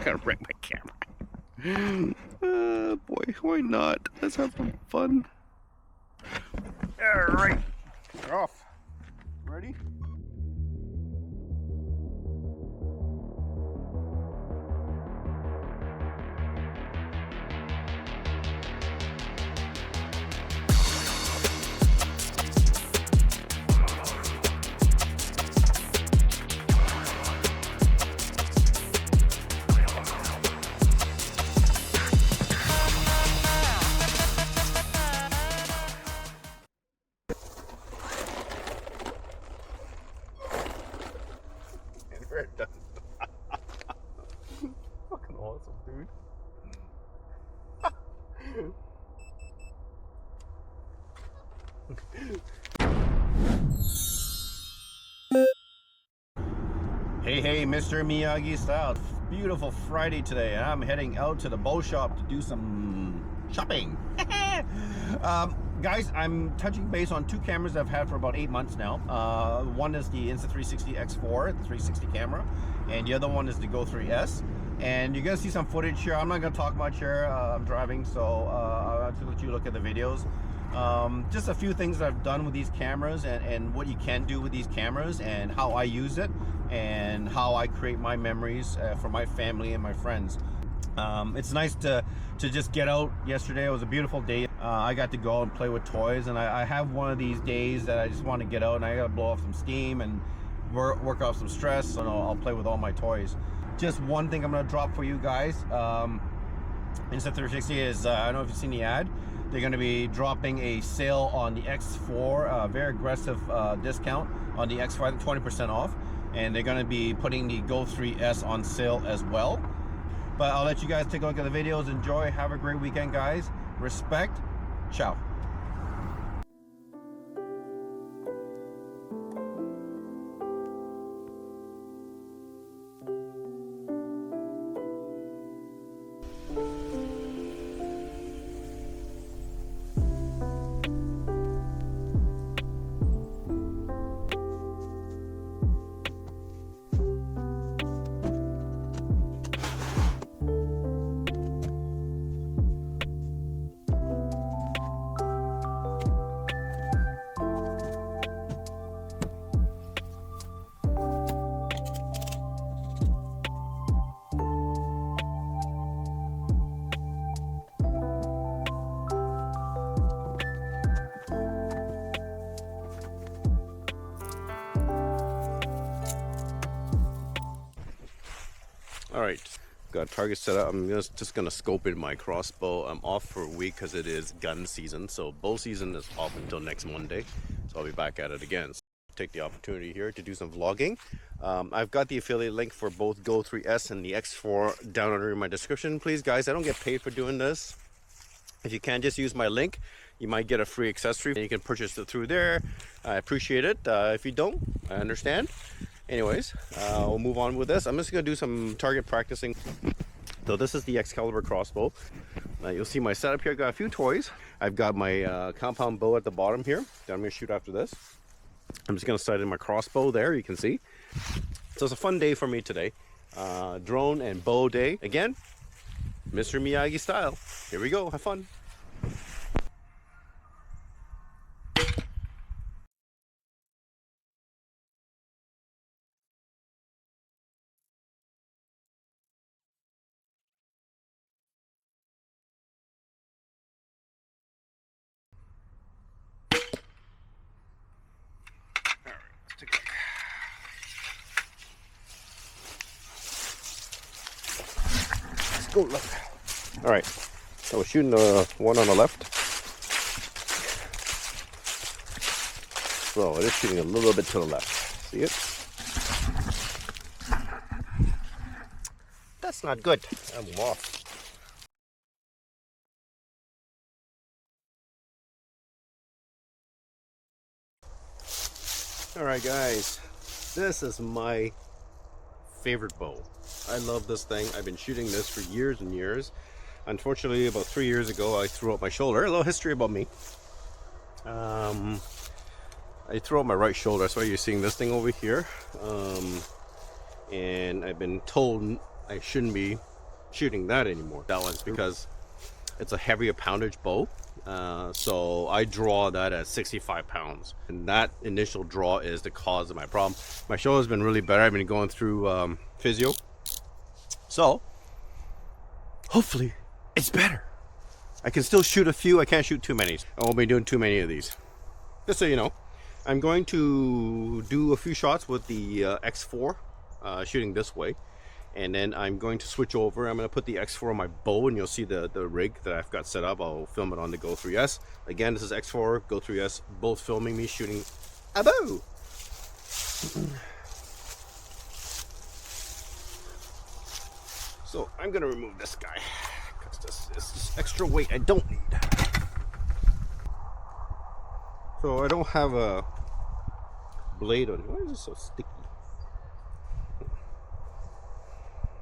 Gotta wreck my camera. Boy, why not? Let's have some fun. Alright, we're off. Ready? We're done. Fucking awesome, dude. Hey, Mr. MiyagiStyle. Beautiful Friday today, and I'm heading out to the bow shop to do some shopping. Guys, I'm touching base on two cameras I've had for about 8 months now. One is the Insta360 X4, the 360 camera, and the other one is the GO3s. And you're gonna see some footage here. I'm not gonna talk much here. I'm driving, so I'll have to let you look at the videos. Just a few things that I've done with these cameras, and what you can do with these cameras, and how I use it, and how I create my memories for my family and my friends. It's nice to just get out. Yesterday it was a beautiful day. I got to go and play with toys, and I have one of these days that I just want to get out and I gotta blow off some steam and work off some stress, and I'll play with all my toys. Just one thing I'm gonna drop for you guys. Insta360 is, I don't know if you've seen the ad. They're going to be dropping a sale on the X4, very aggressive discount on the X5, 20% off, and they're going to be putting the GO3s on sale as well. But I'll let you guys take a look at the videos. Enjoy. Have a great weekend, guys. Respect. Ciao. Alright, got target set up. I'm just gonna scope in my crossbow. I'm off for a week because it is gun season, so bow season is off until next Monday, so I'll be back at it again. So take the opportunity here to do some vlogging. I've got the affiliate link for both GO3s and the X4 down under in my description. Please guys, I don't get paid for doing this. If you can, just use my link. You might get a free accessory and you can purchase it through there. I appreciate it. If you don't, I understand. Anyways, we'll move on with this. I'm just gonna do some target practicing. So this is the Excalibur crossbow. You'll see my setup here. I've got a few toys. I've got my compound bow at the bottom here that I'm gonna shoot after this. I'm just gonna sight in my crossbow there, you can see. So it's a fun day for me today. Drone and bow day. Again, Mr. MiyagiStyle. Here we go, have fun. Take a look. Let's go look. All right, so we're shooting the one on the left. So it is shooting a little bit to the left. See it? That's not good. I'm off. Alright guys, this is my favorite bow. I love this thing. I've been shooting this for years and years. Unfortunately, about 3 years ago, I threw out my shoulder. A little history about me. I threw out my right shoulder. That's why you're seeing this thing over here. and I've been told I shouldn't be shooting that anymore. That one's because it's a heavier poundage bow. So I draw that at 65 pounds, and that initial draw is the cause of my problem. My shoulder's been really better. I've been going through physio, so hopefully it's better. I can still shoot a few. I can't shoot too many. I won't be doing too many of these. Just so you know, I'm going to do a few shots with the X4, shooting this way. And then I'm going to switch over. I'm going to put the X4 on my bow, and you'll see the rig that I've got set up. I'll film it on the GO3s. Again, this is X4, GO3s, both filming me shooting a bow. So I'm going to remove this guy, because this is just extra weight I don't need. So I don't have a blade on. Why is this so sticky?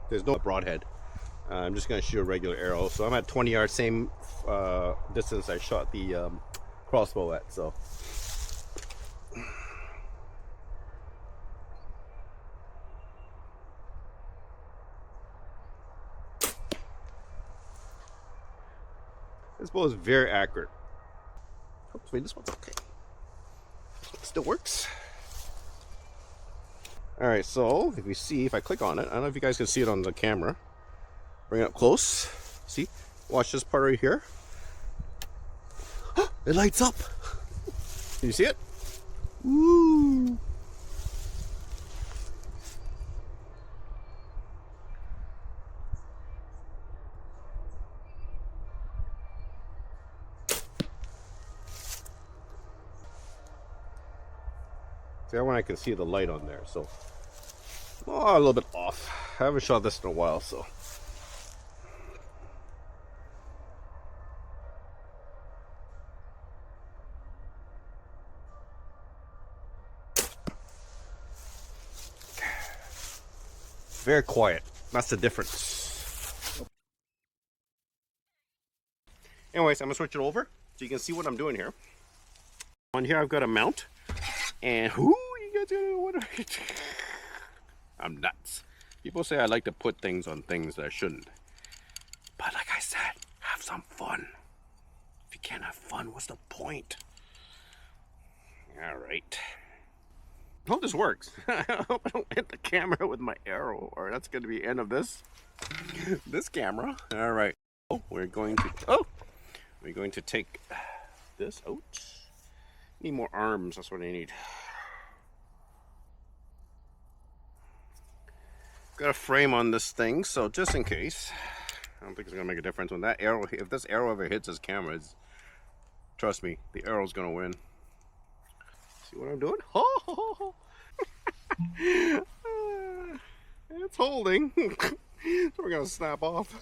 There's no broadhead. I'm just going to shoot a regular arrow. So I'm at 20 yards, same distance I shot the crossbow at. So this bow is very accurate. Hopefully this one's okay. This one still works. Alright, so if you see, if I click on it, I don't know if you guys can see it on the camera. Bring it up close. See? Watch this part right here. It lights up. Can you see it? Woo! See, that one I can see the light on there, so a little bit off. I haven't shot this in a while, so very quiet. That's the difference. Anyways, I'm gonna switch it over so you can see what I'm doing here. On here, I've got a mount. And whoo, you guys gonna what? I'm nuts. People say I like to put things on things that I shouldn't. But like I said, have some fun. If you can't have fun, what's the point? Alright. I hope this works. I hope I don't hit the camera with my arrow, or that's gonna be the end of this camera. Alright. We're going to take this out. Need more arms, that's what I need. Got a frame on this thing, so just in case. I don't think it's gonna make a difference when that arrow, if this arrow ever hits this camera, trust me, the arrow's gonna win. See what I'm doing? It's holding. So we're gonna snap off.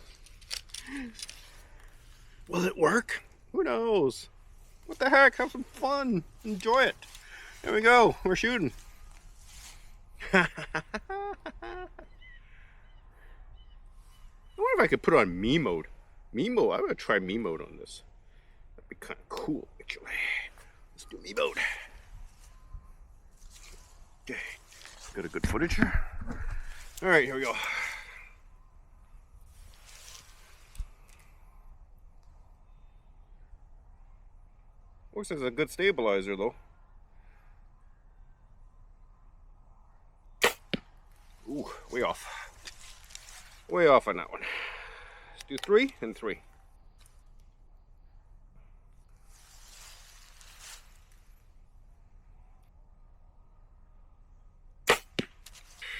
Will it work? Who knows? What the heck? Have some fun. Enjoy it. There we go. We're shooting. I wonder if I could put on me mode. Me mode. I'm gonna try me mode on this. That'd be kind of cool, actually. Let's do me mode. Okay. Got a good footage here. All right, here we go. Looks like it's a good stabilizer, though. Ooh, way off. Way off on that one. Let's do 3 and 3.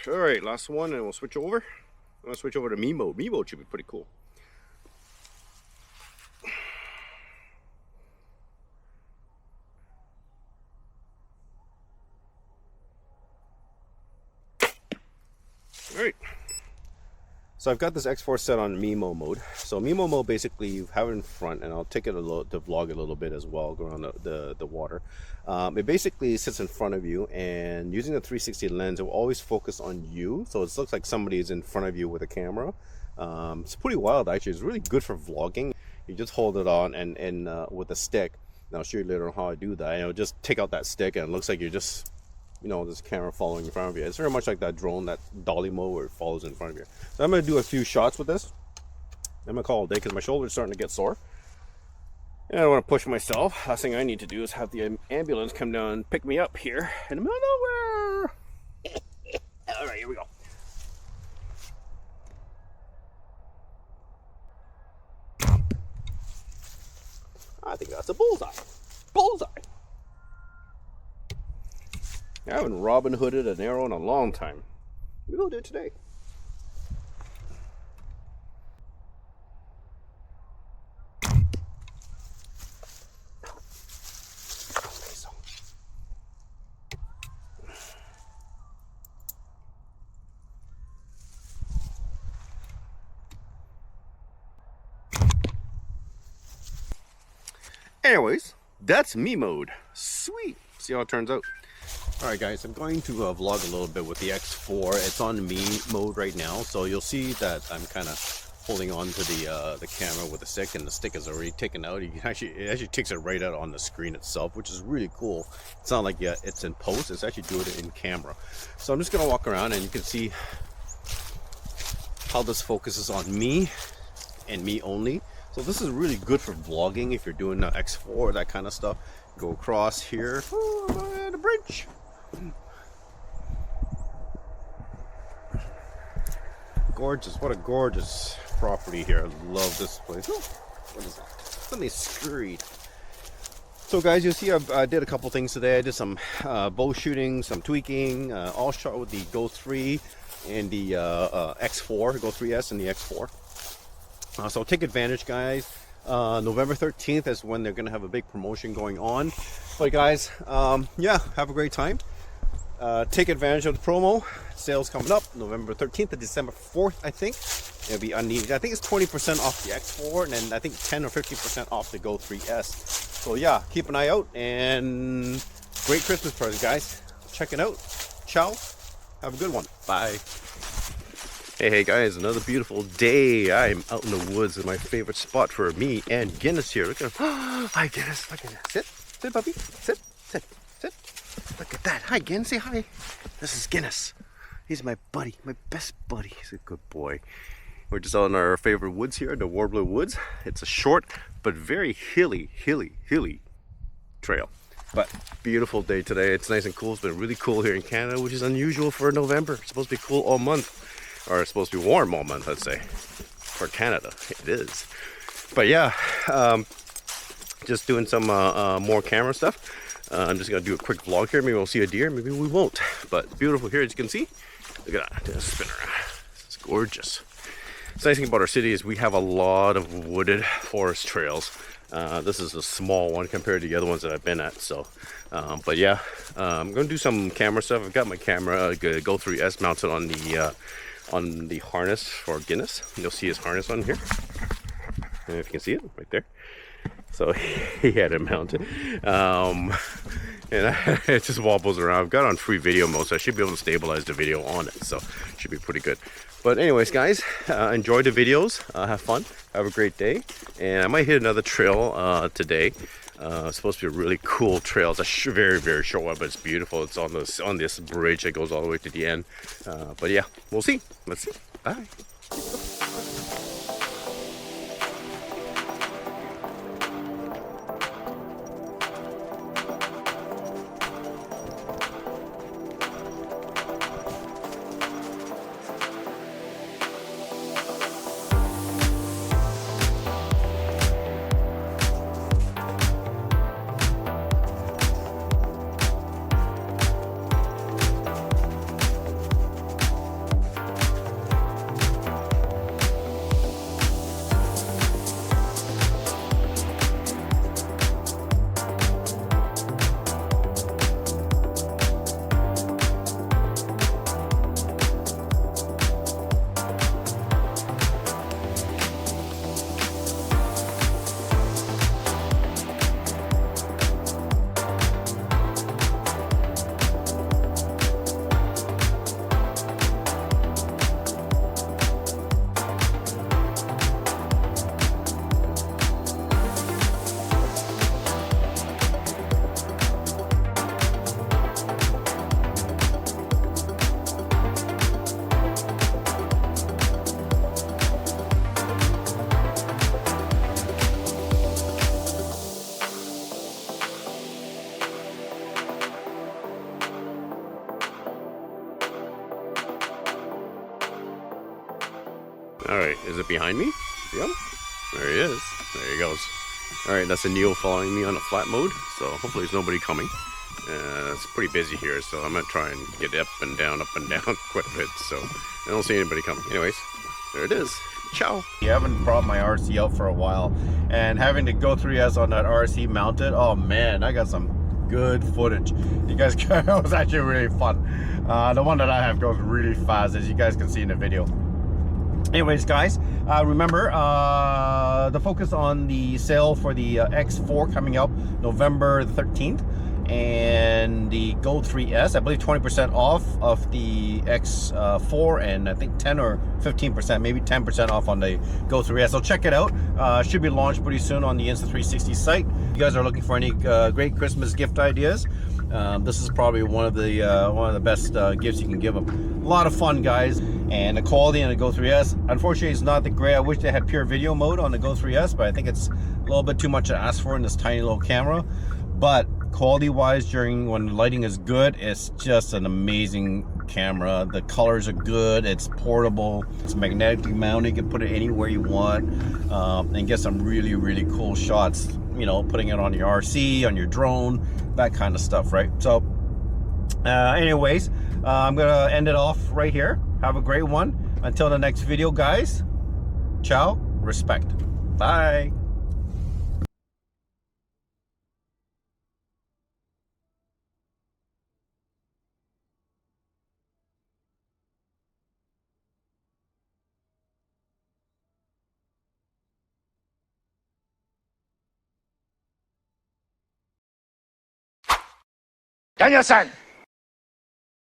All right, last one, and we'll switch over. I'm gonna switch over to me mode. Me mode should be pretty cool. Alright, so I've got this X4 set on Mimo mode. So Mimo mode, basically you have it in front, and I'll take it to vlog it a little bit as well, go around the water. It basically sits in front of you, and using the 360 lens, it will always focus on you. So it looks like somebody is in front of you with a camera. It's pretty wild, actually. It's really good for vlogging. You just hold it on and with a stick, and I'll show you later on how I do that. And it'll just take out that stick, and it looks like you're just you know, this camera following in front of you. It's very much like that drone, that dolly mode where it follows in front of you. So I'm going to do a few shots with this. I'm going to call it a day because my shoulder's starting to get sore. And I don't want to push myself. Last thing I need to do is have the ambulance come down and pick me up here in the middle of nowhere. All right, here we go. I think that's a bullseye. Bullseye! I haven't Robin Hooded an arrow in a long time. Maybe we'll do it today. Anyways, that's me mode. Sweet. See how it turns out. All right, guys, I'm going to vlog a little bit with the X4. It's on me mode right now, so you'll see that I'm kind of holding on to the camera with the stick, and the stick is already taken out. It actually takes it right out on the screen itself, which is really cool. It's not like it's in post. It's actually doing it in camera. So I'm just gonna walk around, and you can see how this focuses on me and me only. So this is really good for vlogging if you're doing the X4, that kind of stuff. Go across here, the bridge. Gorgeous, what a gorgeous property here. I love this place. Oh, what is that? Something scurried. So guys, you'll see I did a couple things today. I did some bow shooting, some tweaking, all shot with the GO3 and the X4, GO3s and the X4. So take advantage, guys. November 13th is when they're gonna have a big promotion going on. But guys, yeah, have a great time. Take advantage of the promo. Sales coming up November 13th to December 4th, I think. It'll be unneeded. I think it's 20% off the X4, and then I think 10 or 15% off the GO3s. So yeah, keep an eye out, and great Christmas present, guys. Check it out. Ciao. Have a good one. Bye. Hey guys, another beautiful day. I'm out in the woods in my favorite spot for me and Guinness here. Look at him. Hi Guinness, look at that. Sit puppy, sit. Look at that. Hi Guinness, say hi. This is Guinness. He's my buddy, my best buddy. He's a good boy. We're just out in our favorite woods here, the Warbler Woods. It's a short but very hilly trail. But beautiful day today. It's nice and cool. It's been really cool here in Canada, which is unusual for November. It's supposed to be cool all month. Or it's supposed to be warm all month, I'd say. For Canada, it is. But yeah, just doing some more camera stuff. I'm just gonna do a quick vlog here. Maybe we'll see a deer, maybe we won't. But it's beautiful here, as you can see. Look at that, just spin around. It's gorgeous. The nice thing about our city is we have a lot of wooded forest trails. This is a small one compared to the other ones that I've been at. So, but yeah, I'm gonna do some camera stuff. I've got my camera GO3s mounted on the harness for Guinness. You'll see his harness on here. And if you can see it right there. So he had it mounted. And it just wobbles around. I've got it on free video mode, so I should be able to stabilize the video on it. So it should be pretty good. But anyways, guys, enjoy the videos. Have fun. Have a great day. And I might hit another trail today. It's supposed to be a really cool trail. It's a very, very short one, but it's beautiful. It's on this bridge that goes all the way to the end. But yeah, we'll see. Let's see. Bye. Is it behind me? Yep. There he is. There he goes. Alright, that's a Neo following me on a flat mode, so hopefully there's nobody coming. It's pretty busy here, so I'm gonna try and get up and down quite a bit, so I don't see anybody coming. Anyways, there it is. Ciao. I haven't brought my RC out for a while, and having the GO3s on that RC mounted, oh man, I got some good footage. You guys, it was actually really fun. The one that I have goes really fast, as you guys can see in the video. Anyways, guys, remember the focus on the sale for the X4 coming out November the 13th, and the GO3s, I believe 20% off of the X4, and I think 10 or 15%, maybe 10% off on the GO3s. So check it out. Should be launched pretty soon on the Insta360 site. If you guys are looking for any great Christmas gift ideas, this is probably one of the best gifts you can give them. A lot of fun, guys. And the quality on the GO3s, unfortunately, it's not that great. I wish they had pure video mode on the GO3s, but I think it's a little bit too much to ask for in this tiny little camera. But quality wise, when the lighting is good, it's just an amazing camera. The colors are good, it's portable, it's magnetically mounted, you can put it anywhere you want, and get some really, really cool shots, you know, putting it on your RC, on your drone, that kind of stuff, right? So anyways, I'm gonna end it off right here. Have a great one. Until the next video, guys. Ciao. Respect. Bye. Daniel-san!